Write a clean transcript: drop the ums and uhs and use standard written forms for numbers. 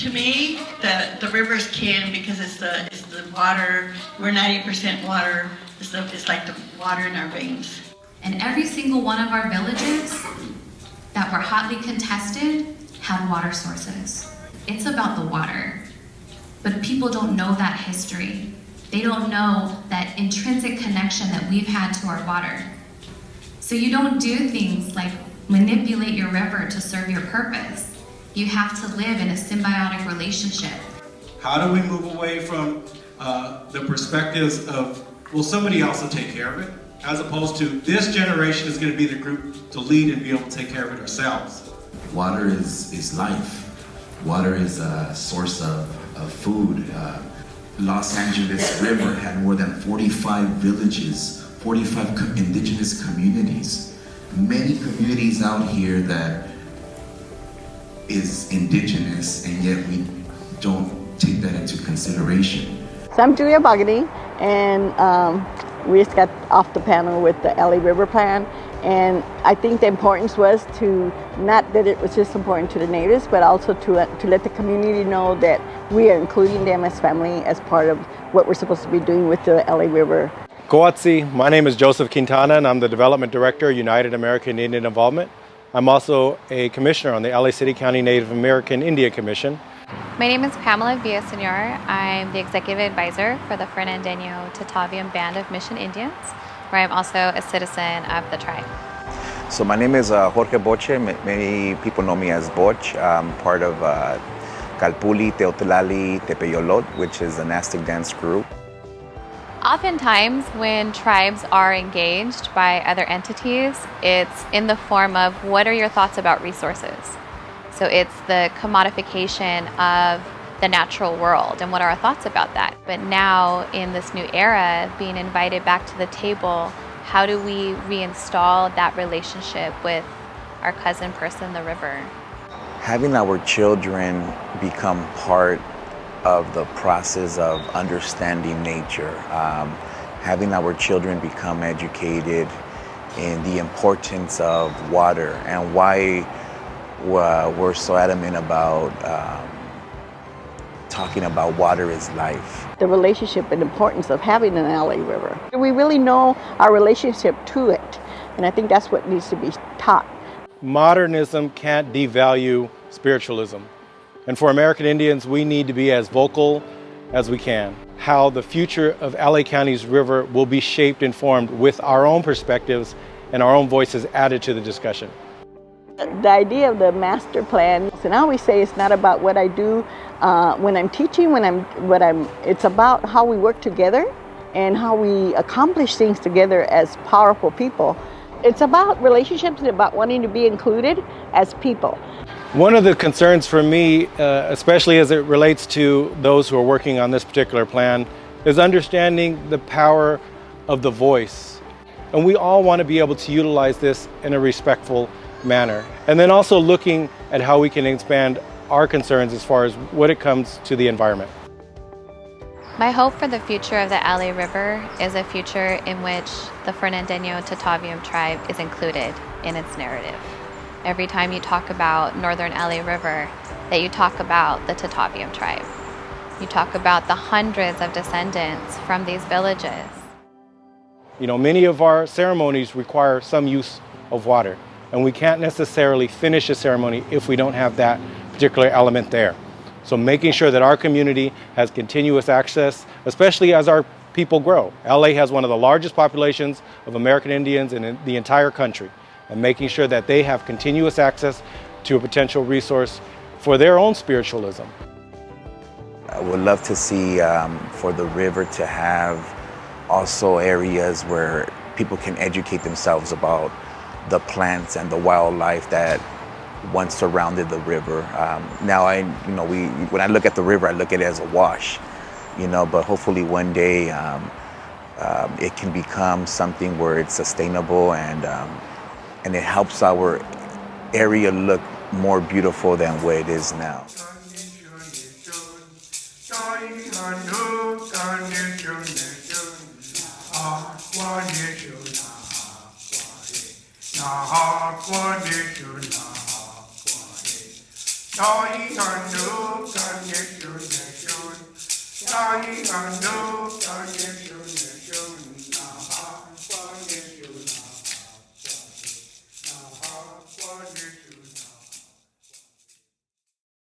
To me, the rivers can, because it's the water. We're 90% water. It's like the water in our veins. And every single one of our villages that were hotly contested had water sources. It's about the water, but people don't know that history. They don't know that intrinsic connection that we've had to our water. So you don't do things like manipulate your river to serve your purpose. You have to live in a symbiotic relationship. How do we move away from the perspectives of, well, somebody else will take care of it, as opposed to this generation is going to be the group to lead and be able to take care of it ourselves? Water is life. Water is a source of food. Los Angeles River had more than 45 villages, 45 indigenous communities. Many communities out here that is indigenous, and yet we don't take that into consideration. So I'm Julia Bagani, and we just got off the panel with the LA River Plan, and I think the importance was to, not that it was just important to the natives, but also to let the community know that we are including them as family as part of what we're supposed to be doing with the LA River. Coatzi, my name is Joseph Quintana, and I'm the Development Director, United American Indian Involvement. I'm also a commissioner on the LA City County Native American Indian Commission. My name is Pamela Villaseñor. I'm the executive advisor for the Fernandino Tataviam Band of Mission Indians, where I'm also a citizen of the tribe. So my name is Jorge Boche. Many people know me as Boch. I'm part of Calpuli, Teotlali, Tepeyolot, which is an Aztec dance group. Oftentimes, when tribes are engaged by other entities, it's in the form of, what are your thoughts about resources? So it's the commodification of the natural world, and what are our thoughts about that? But now, in this new era, being invited back to the table, how do we reinstall that relationship with our cousin person, the river? Having our children become part of the process of understanding nature, having our children become educated in the importance of water and why we're so adamant about talking about water is life. The relationship and importance of having an LA River. We really know our relationship to it, and I think that's what needs to be taught. Modernism can't devalue spiritualism. And for American Indians, we need to be as vocal as we can. How the future of LA County's river will be shaped and formed with our own perspectives and our own voices added to the discussion. The idea of the master plan, and I always say it's not about what I do when I'm teaching, it's about how we work together and how we accomplish things together as powerful people. It's about relationships and about wanting to be included as people. One of the concerns for me, especially as it relates to those who are working on this particular plan, is understanding the power of the voice. And we all want to be able to utilize this in a respectful manner. And then also looking at how we can expand our concerns as far as when it comes to the environment. My hope for the future of the LA River is a future in which the Fernandino Tataviam tribe is included in its narrative. Every time you talk about Northern LA River, that you talk about the Tataviam tribe. You talk about the hundreds of descendants from these villages. You know, many of our ceremonies require some use of water, and we can't necessarily finish a ceremony if we don't have that particular element there. So making sure that our community has continuous access, especially as our people grow. LA has one of the largest populations of American Indians in the entire country, and making sure that they have continuous access to a potential resource for their own spiritualism. I would love to see for the river to have also areas where people can educate themselves about the plants and the wildlife that once surrounded the river. Now, when I look at the river, I look at it as a wash, but hopefully one day it can become something where it's sustainable and it helps our area look more beautiful than what it is now. Tahi hanu kanye kyun ne kyun. Tahi hanu kanye